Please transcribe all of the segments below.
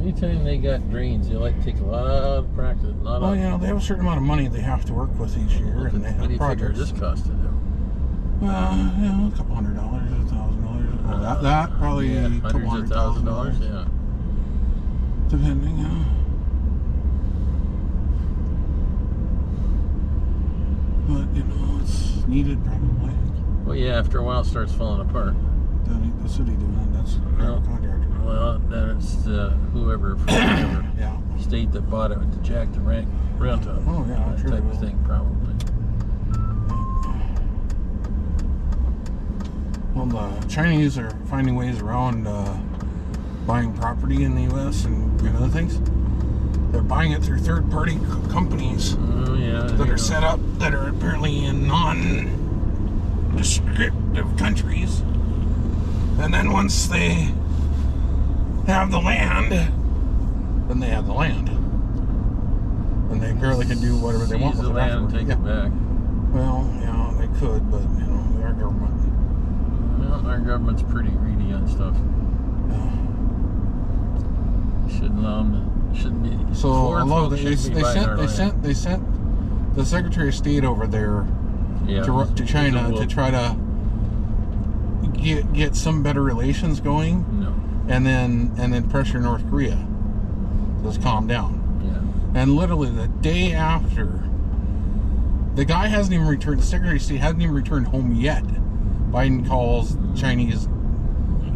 Anytime they got drains, they like to take a lot of practice. Well, you know, they have a certain amount of money they have to work with each year, and they have what do you projects. figure this cost to do? You know, a couple $100, $1,000. Well, that probably yeah, a couple $100,000, yeah. Depending, yeah. But, you know, it's needed probably. Well, yeah, after a while it starts falling apart. That ain't the city doing it, that's the contractor. Well, that's whoever from whatever Yeah. state that bought it to jack the rent up. Oh, yeah, I'm that sure type they of will. thing, probably. Well, the Chinese are finding ways around buying property in the U.S. and other things. They're buying it through third-party companies Oh, yeah. that are set up that are apparently in non-descriptive countries. And then once they have the land, then they have the land. And they apparently can do whatever they want with the it land and afterward. take it back. Well, yeah, they could, but, you know, our government. Well, our government's pretty greedy on stuff. Shouldn't allow them to, shouldn't be. So, although they sent the Secretary of State over there to China to try to get some better relations going. No. And then pressure North Korea. Let's calm down. Yeah. And literally the day after, the guy hasn't even returned. The Secretary of State hasn't even returned home yet. Biden calls Chinese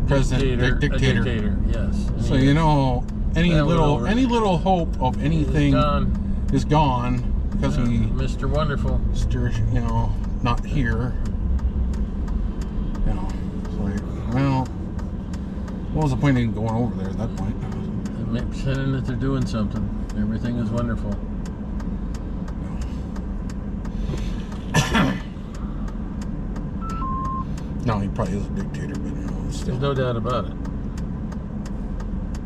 president dictator. A dictator, yes. So you know, any little hope of anything is gone because he, Mr. Wonderful, you know, not here. You know, it's like, well, what was the point of even going over there at that point? pretending that they're doing something. Everything is wonderful. No, he probably is a dictator, but you know, still. There's no doubt about it.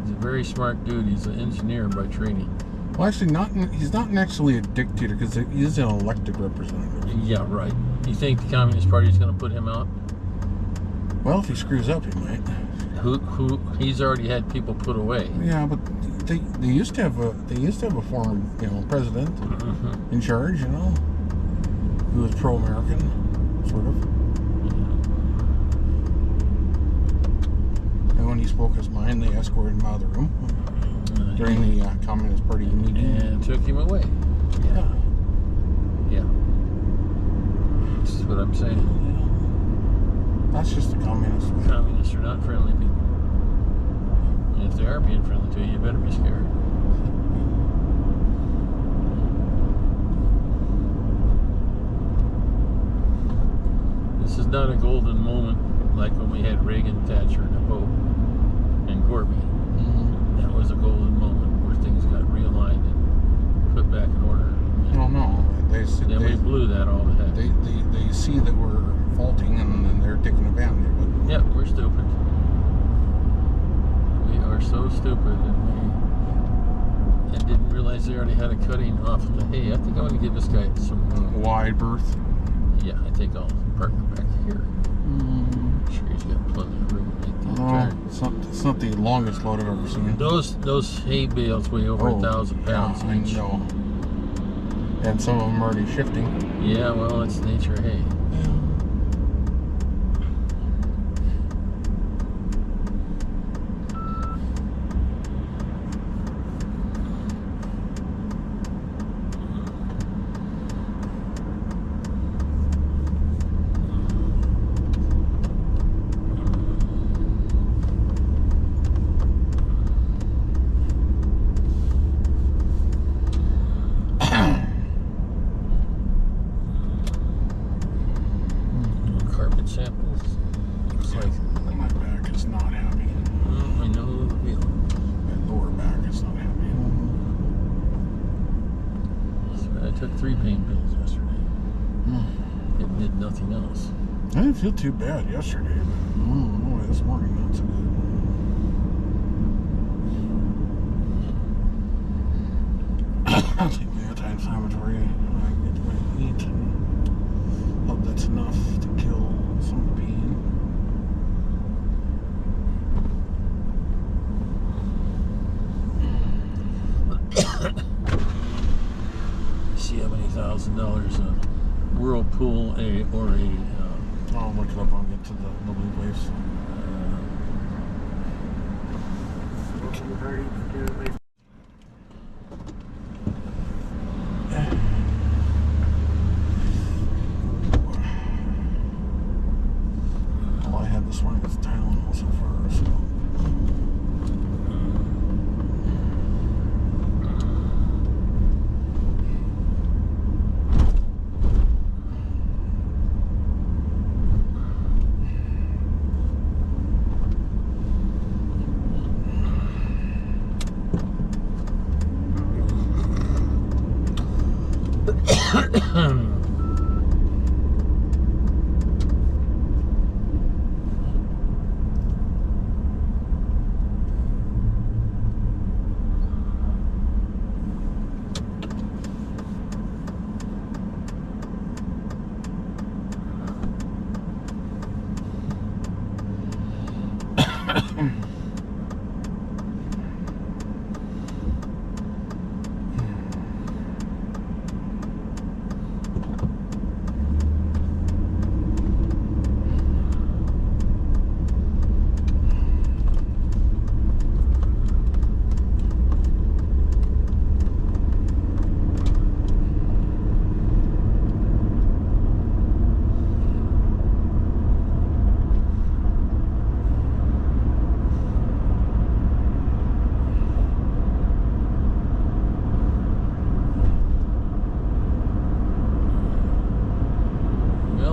He's a very smart dude. He's an engineer by training. Well, actually, he's not actually a dictator because he is an elected representative. Yeah, right. You think the Communist Party is going to put him out? Well, if he screws up, he might. He's already had people put away. Yeah, but they used to have a former president in charge, who was pro-American, sort of. And when he spoke his mind, they escorted him out of the room during the Communist Party meeting and took him away. Yeah. That's what I'm saying. Yeah. That's just the communists. Communists are not friendly people. And if they are being friendly to you, you better be scared. This is not a golden moment like when we had Reagan, Thatcher, and Pope, and Gorby. That was a golden moment where things got realigned and put back in order. Oh no, we blew that all to heck. They see that we're faulting and then they're taking advantage of it. Yeah, we're stupid. We are so stupid, and didn't realize they already had a cutting off the hay. I think I'm going to give this guy some wide berth. Yeah, I think I'll park it back here. I'm sure he's got plenty of room to make the turn. It's not the longest load I've ever seen. Those hay bales weigh over 1,000 pounds each. I know. And some of them are already shifting. Yeah, well, it's nature of hay. Samples. Looks like my back is not happy. I know the feeling. My lower back is not happy. So I took 3 pain pills yesterday. It did nothing else. I didn't feel too bad yesterday, but this morning not so good. I'll take the anti-inflammatory when I get to eat. Hope that's enough to kill some pain. I'll look it up when I get to the blue place. All I had this morning was Tylenol so far, so.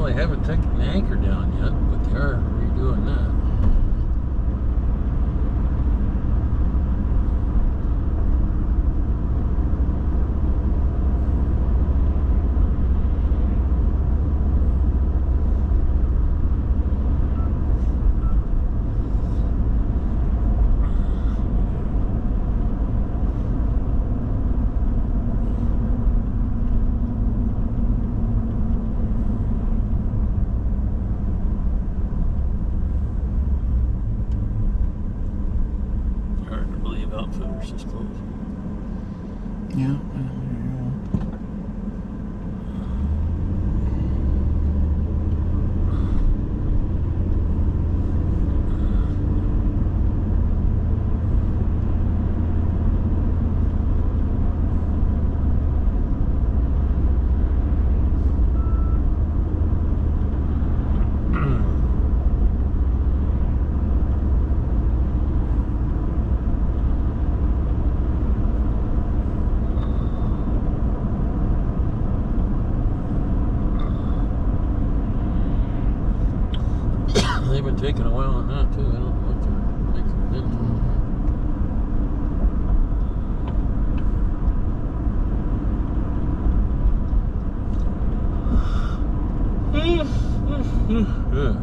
They haven't taken the anchor down yet, but they are redoing that. Outfitters is closed. Yeah. They've been taking a while on that too. I don't know what they're making it into. Yeah.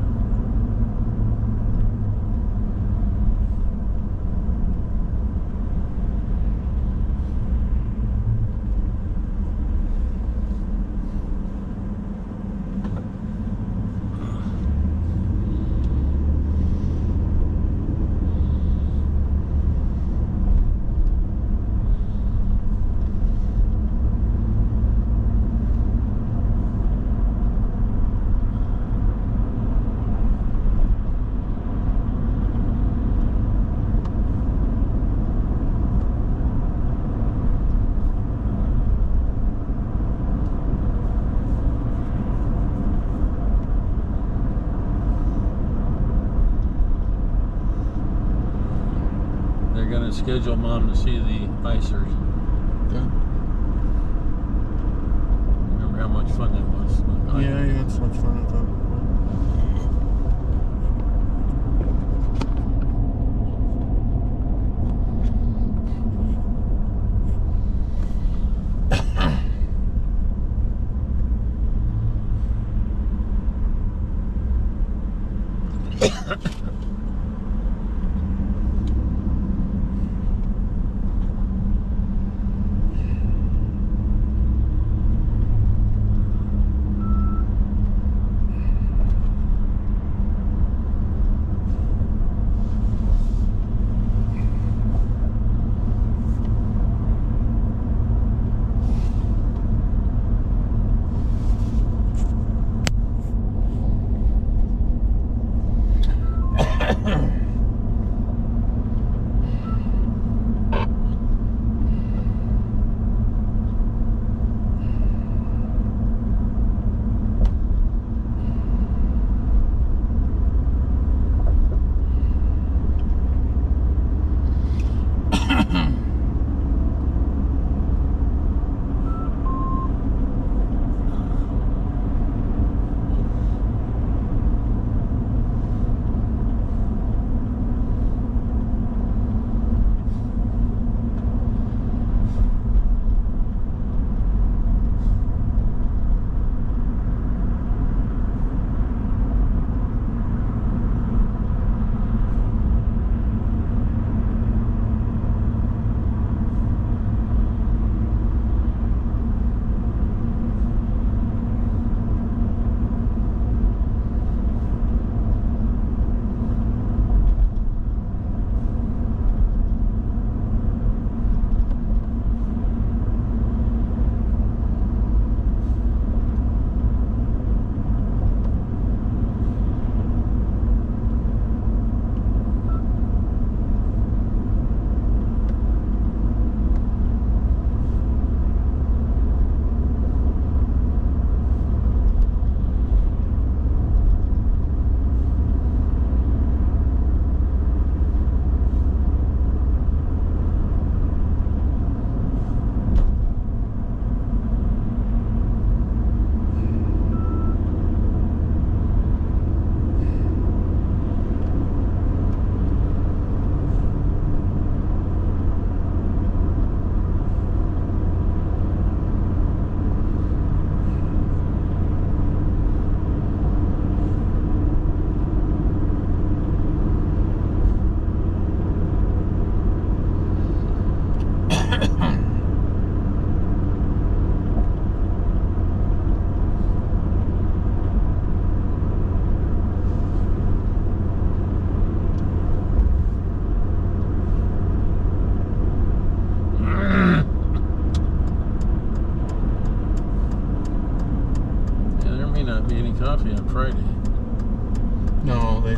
They're gonna schedule Mom to see the icers. Good. Remember how much fun that was? Yeah, it's much fun. I thought.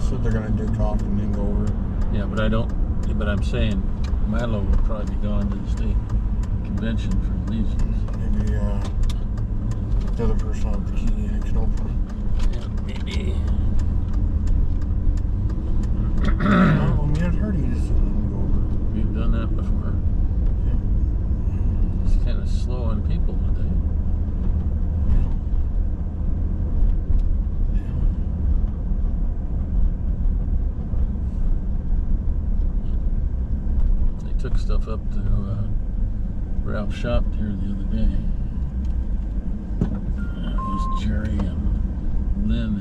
So they're gonna do talk and then go over. Yeah, but I don't. But I'm saying Milo will probably be gone to the state convention for Legions. Maybe the other person will have the key and can open it. Yeah, maybe. Well, me and Hardy's go over. We've done that before. Yeah. It's kind of slow on people today. Took stuff up to Ralph's shop here the other day. It was Jerry and Lynn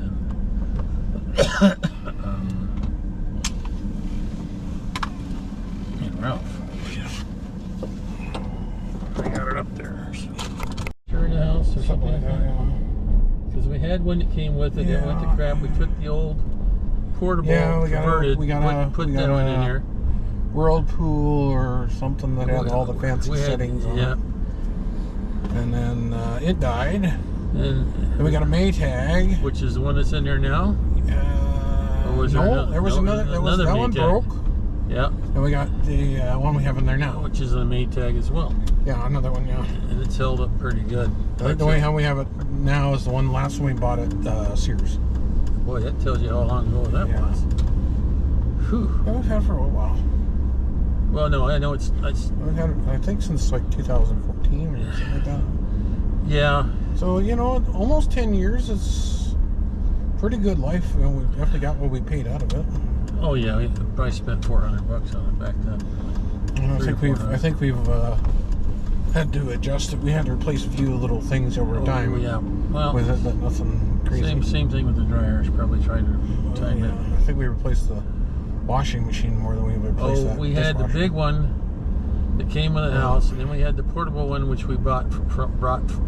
and Ralph. Yeah. I got it up there. So. Sure in the house or something like that. Because we had one that came with it. It went to crap. We took the old portable converted. Put that one in here. Whirlpool or something that had all the fancy settings on it. And then it died. And we got a Maytag, which is the one that's in there now. There was another. That one broke. Yeah. And we got the one we have in there now, which is a Maytag as well. Yeah, another one. Yeah. And it's held up pretty good. The way how we have it now is the last one we bought at Sears. Boy, that tells you how long ago that was. Whew. Yeah, we've had it for a while. Well, no, I know it's we've had it, I think, since like 2014 or something like that. Yeah. So, you know, almost 10 years. It's pretty good life. And we definitely got what we paid out of it. Oh yeah, we probably spent $400 on it back then. And I think we've had to adjust it. We had to replace a few little things over time. Yeah. Well, with it, but nothing crazy. Same thing with the dryers. Probably trying to time it. I think we replaced the washing machine more than we replaced that. We had the big one that came with the house, and then we had the portable one which we brought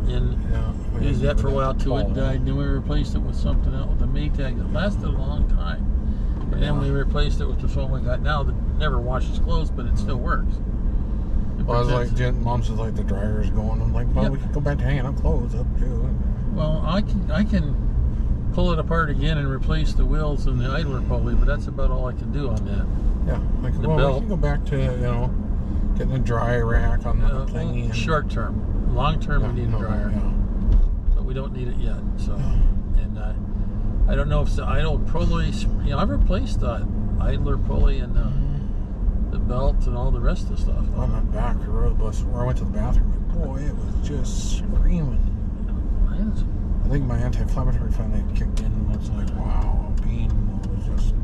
in. Yeah, used that for a while till it died. Then we replaced it with something else, with a Maytag that lasted a long time. And then we replaced it with the phone we got now that never washes clothes, but it still works. Well, I was like, Mom says like the dryer's going. I'm like, well, we can go back to hanging up clothes up too. Well, I can pull it apart again and replace the wheels and the idler pulley, but that's about all I can do on that. Yeah, like, we can go back to, you know, getting a dry rack on the thing. Well, short term. Long term, we need a dryer. But we don't need it yet. So, and I don't know if the idle pulley, you know, I've replaced the idler pulley and the belt and all the rest of the stuff. On the back of the road bus where I went to the bathroom, boy, it was just screaming. I think my anti-inflammatory finally kicked in, and it's like, wow, pain. It was just.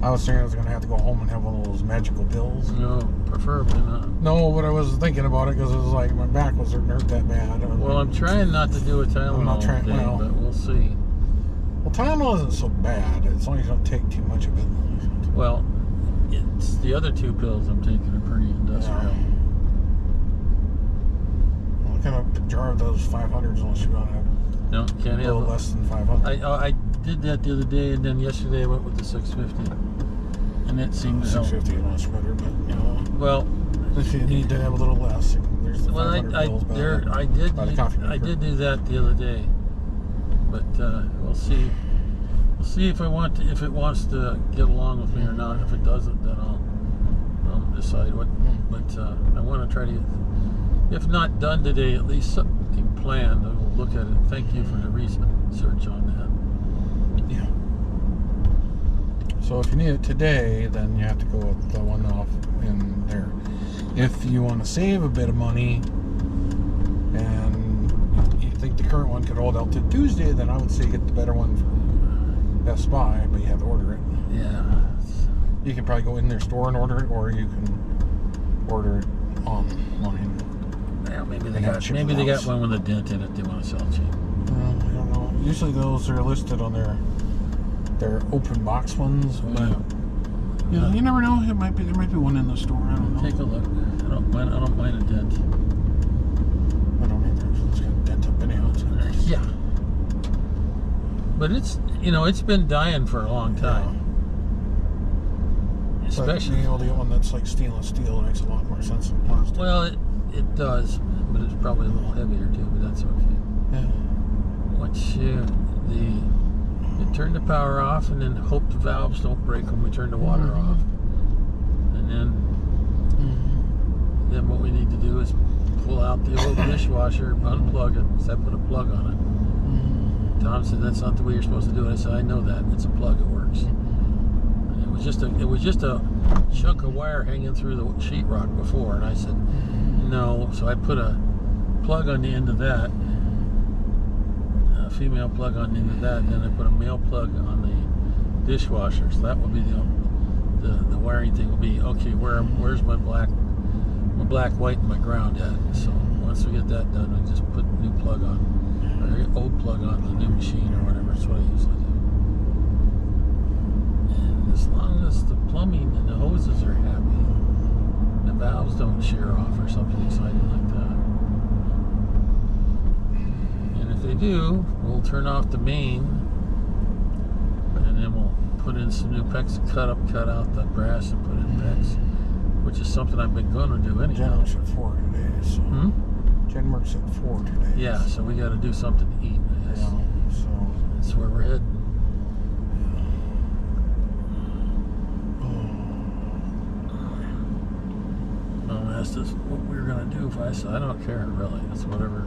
I was thinking I was going to have to go home and have one of those magical pills. No, preferably not. No, but I was thinking about it because it was like my back was hurt that bad. Well, I'm trying not to do a Tylenol. I'm not trying, but we'll see. Well, Tylenol isn't so bad as long as you don't take too much of it. Well, it's the other two pills I'm taking are pretty industrial. Yeah. What kind of jar of those 500s unless you want to have no, can't have a little less than 500. I did that the other day, and then yesterday I went with the 650, and that seemed to help. 650 is much better, but you know. Well, if you need to have a little less, there's the 500 pills. I did do that the other day, but we'll see. We'll see if it wants to get along with me or not. If it doesn't, then I'll decide what. But I want to try to get, if not done today, at least something planned. I will look at it. Thank you for the research on that. Yeah. So if you need it today, then you have to go with the one off in there. If you want to save a bit of money and you think the current one could hold out to Tuesday, then I would say get the better one from Best Buy, but you have to order it. Yeah. You can probably go in their store and order it, or you can order it online. Well, maybe they got one with a dent in it they want to sell cheap. I don't know. Usually those are listed on their open box ones, but you know, you never know. There might be one in the store. I don't know. Take a look. I don't mind a dent. I don't either. It's got a dent up anyhow. Yeah. But it's been dying for a long time. Yeah. Especially being able to get one that's like stainless steel makes a lot more sense than plastic. Well, it does, but it's probably a little heavier too. But that's okay. Yeah. Which and turn the power off, and then hope the valves don't break when we turn the water off. And then what we need to do is pull out the old dishwasher, unplug it, because I put a plug on it. Tom said, that's not the way you're supposed to do it. I said, I know that. It's a plug. It works. And it was just a chunk of wire hanging through the sheetrock before. And I said, no. So I put a plug on the end of that, a female plug on the end of that, and then I put a male plug on the dishwasher. So that will be the wiring thing will be, okay, where's my black, white, and my ground at? So once we get that done, we just put a new plug on. Old plug on the new machine or whatever. That's what I usually do. And as long as the plumbing and the hoses are happy, the valves don't shear off or something exciting like that. And if they do, we'll turn off the main, and then we'll put in some new PEX, cut out the brass and put in PEX, which is something I've been going to do anyhow. Jen works at 4 today, so. Jen works at 4 today. Yeah, so we got to do something to eat, I guess. Yeah, so that's where we're heading. Mom asked us what we were going to do. If I said, I don't care, really. It's whatever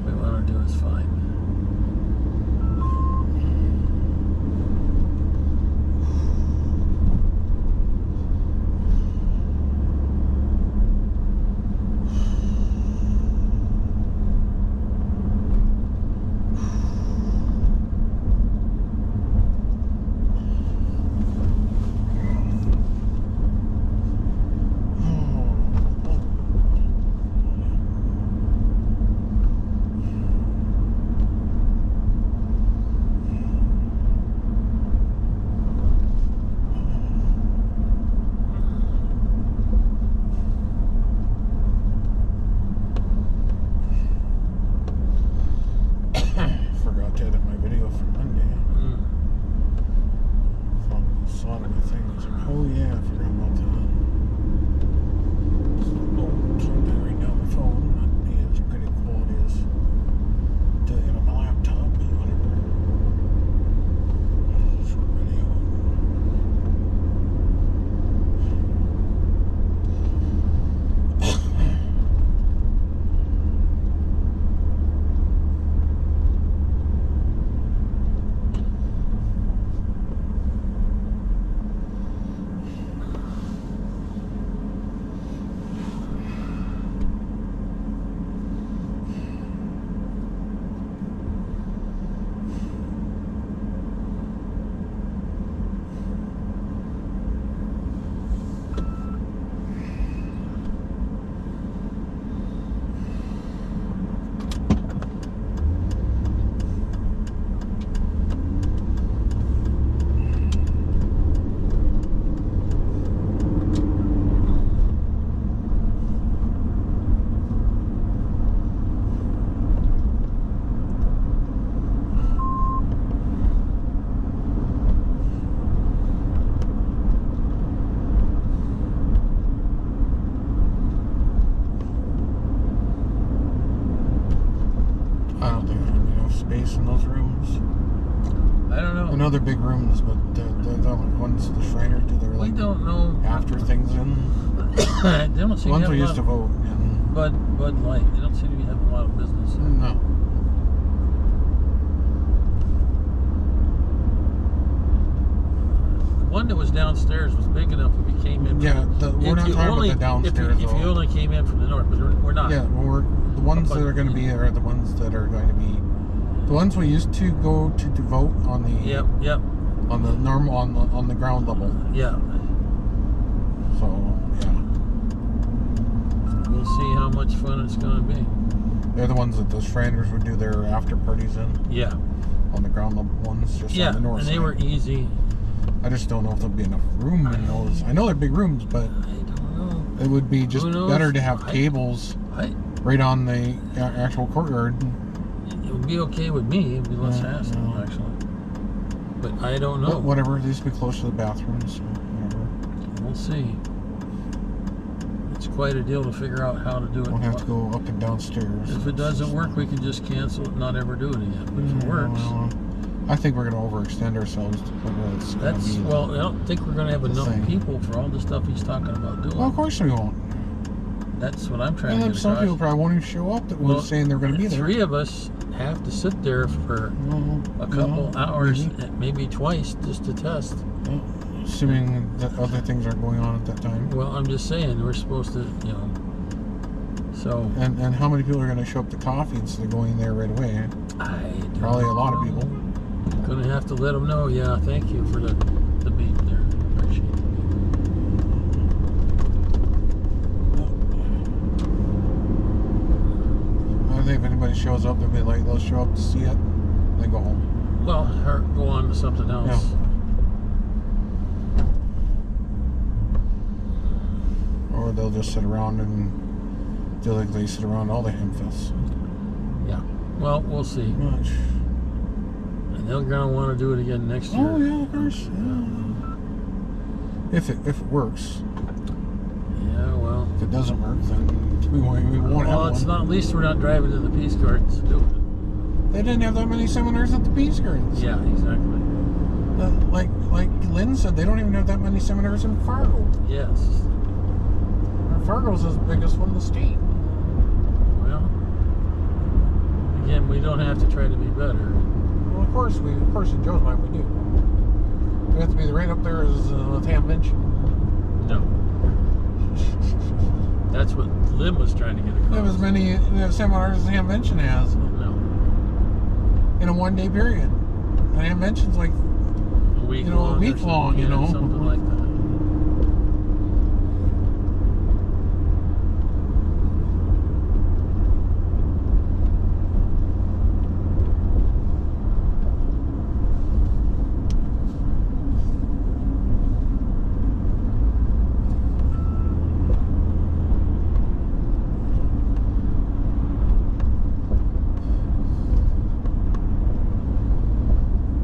we want to do is fine. know they're big rooms, but the ones the Shriners do, they're like, we don't know after things in. They don't seem The ones to we have used to vote in. Bud Light. They don't seem to be having a lot of business. No. The one that was downstairs was big enough if we came in. Yeah, we're not talking about the downstairs. If you only came in from the north, but we're not. Yeah, well, the ones that are going to be are the ones that are going to be the ones we used to go to vote on the. Yep. On the normal on the ground level. Yeah. So yeah. We'll see how much fun it's going to be. They're the ones that the Shriners would do their after parties in. Yeah. On the ground level ones, just on the north side. And they were easy. I just don't know if there'll be enough room in those. I know they're big rooms, but I don't know. It would be just better to have cables right on the actual courtyard. It would be okay with me. It would be less hassle, actually. But I don't know. But whatever, at least be close to the bathrooms. So whatever. We'll see. It's quite a deal to figure out how to do it. We'll have to go up and downstairs. If it doesn't work, we can just cancel it and not ever do it again. But if it works... Well, I think we're going to overextend ourselves to what it's going to be. Well, I don't think we're going to have enough thing. people for all the stuff he's talking about doing. Well, of course we won't. That's what I'm trying And to then get some across. people probably won't even show up that were saying they're going to be there. 3 of us have to sit there for a couple hours, maybe twice, just to test. Assuming that other things aren't going on at that time. Well, I'm just saying, we're supposed to, so... And how many people are going to show up to coffee instead of going there right away? Probably a lot of people. Gonna have to let them know, yeah, thank you for the beep there. Appreciate it. I think if anybody shows up, they'll show up to see it, then go home. Well, or go on to something else. Yeah. Or they'll just sit around and feel like they sit around all the Hamfests. Yeah. Well, we'll see. Much. And they're gonna want to do it again next year. Oh yeah, of course. Yeah. If it works. Yeah. Well. If it doesn't work, then we won't have one. Well, it's not. At least we're not driving to the Peace Gardens to do it. They didn't have that many seminars at the Peace Gardens. Yeah, exactly. Like Lynn said, they don't even have that many seminars in Fargo. Yes. Fargo's the biggest one in the state. Well, again, we don't have to try to be better. Well, of course, in Joe's mind, we do. We have to be right up there as Hamvention. No. That's what Lim was trying to get across. They have as many seminars as Hamvention has. No. In a one-day period. And Hamvention's like, A week long, something like that.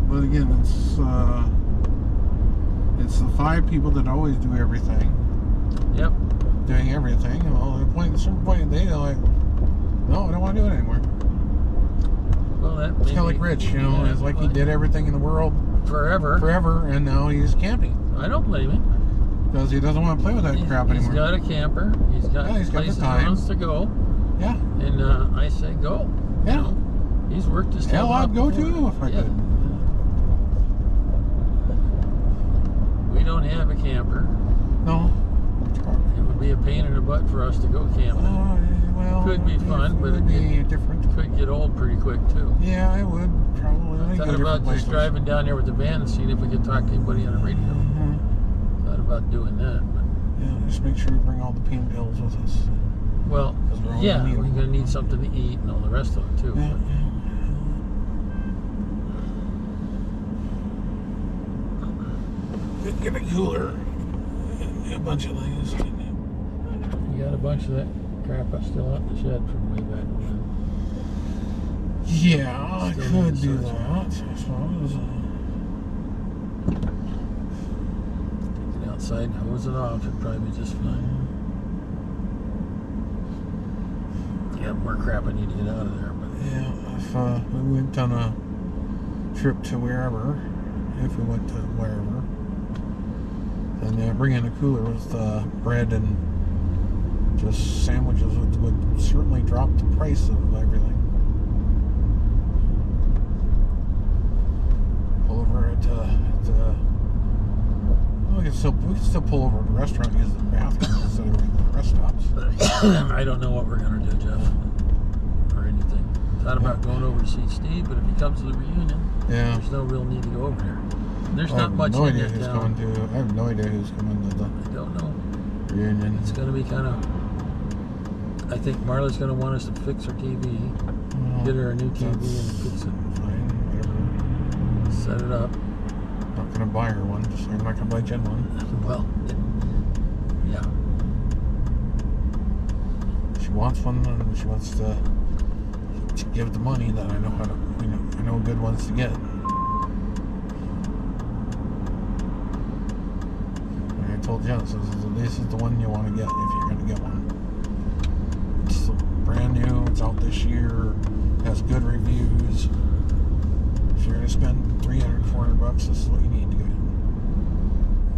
But again, it's the 5 people that always do everything. Yep. Doing everything. And well, at a certain point in the day, they're like, no, I don't want to do it anymore. Well, that It's kind of like Rich, yeah, it's like he did everything in the world forever, and now he's camping. I don't blame him. Because he doesn't want to play with that crap anymore. He's got a camper. He's got places he wants to go. Yeah. And I say go. Yeah. You know, he's worked his tail Hell, off I'd go before. too if I could. We don't have a camper. No. It would be a pain in the butt for us to go camping. Well, Could be fun, but it'd be different. Could get old pretty quick too. Yeah, it would probably. I thought about just driving down there with the van and seeing if we could talk to anybody on the radio. Thought about doing that, but yeah, just make sure you bring all the pain pills with us. well, yeah, we're gonna need something to eat and all the rest of it too. Yeah, Get a cooler and a bunch of things. You got a bunch of that crap still out in the shed from way back when. Yeah, I Still could need do to that. I suppose. Get outside and hose it off, it'd probably be just fine. Yeah, more crap I need to get out of there, but Yeah, if we went on a trip to wherever, if we went to wherever, then bring in a cooler with bread and just sandwiches would certainly drop the price of everything. Pull over at we can still pull over at the restaurant and use the bathroom instead of going to the rest stops. I don't know what we're gonna do, Jeff, or anything. Thought about going over to see Steve, but if he comes to the reunion, there's no real need to go over there. There's not much in that town. I have no idea who's coming to the I don't know. reunion. It's gonna be kind of. I think Marla's gonna want us to fix her TV, get her a new TV, and fix it. Fine, whatever. Set it up. Not gonna buy her one. Just I'm not gonna buy Jen one. Well, yeah. She wants one, and she wants to give the money. That I know how to. I know good ones to get. I told Jen, so this is the one you want to get if you're gonna get one. It's brand new. It's out this year. Has good reviews. If you're going to spend $300, $400, this is what you need to get.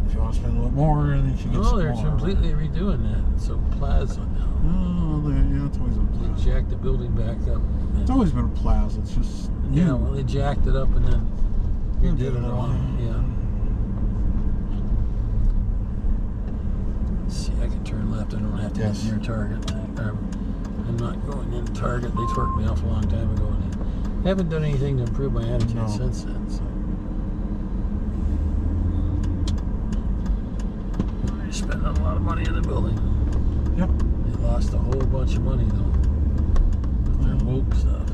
If you want to spend a little more, then you should get some Oh, they're more. completely redoing that. So plaza now. Oh, yeah, it's always been They plaza. jacked the building back up. It's always been a plaza. It's just new. Yeah, well, they jacked it up and then redid it all. Yeah. Let's see, I can turn left. I don't have to Yes. get near Target. I'm not going in Target. They twerked me off a long time ago. And they haven't done anything to improve my attitude No. since then. So. They spent a lot of money in the building. Yep. They lost a whole bunch of money though with their woke stuff.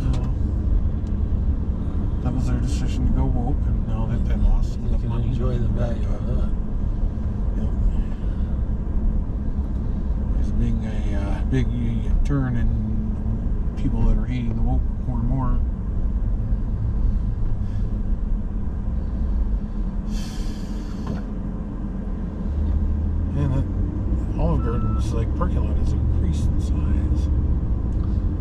That was their decision to go woke, and now that they lost They enough can money, enjoy the value of that. Yep. There's being a big turn in people that are hating the woke more and more. And that Olive Garden's like parking lot has increased in size.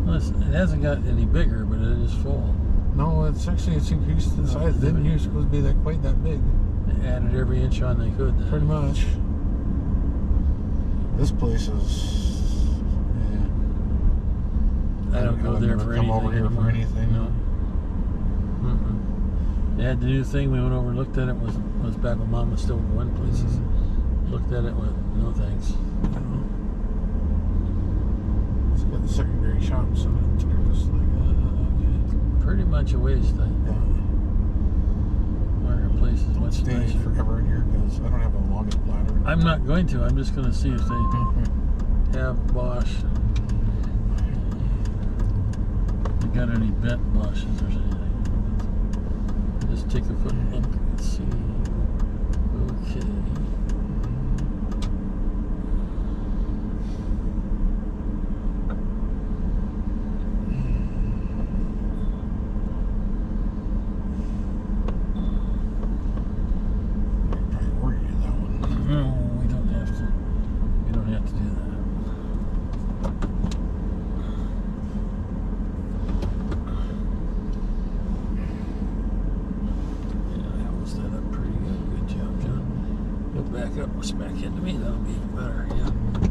Well, it hasn't got any bigger, but it is full. No, it's increased in size. It didn't used to be that quite that big. They added every inch on they could. Then. Pretty much. This place is. I don't go there for anything. Come over here for anything. No. They had the new thing. We went over and looked at it. Was back when Mom was still going places. Looked at it. Went, no thanks. It's got the secondary shops in it. They're just like, okay. Pretty much a waste. Marketplace is much Stay nicer. forever in here because I don't have a luggage bladder. I'm not going to. I'm just going to see if they have Bosch. They got any bent Bosches or anything. Just take a quick look and see. Okay. No, we don't have to. We don't have to do that. Yeah, I almost did that pretty good. Good job, John. Go back up, smack into me. That'll be even better. Yeah.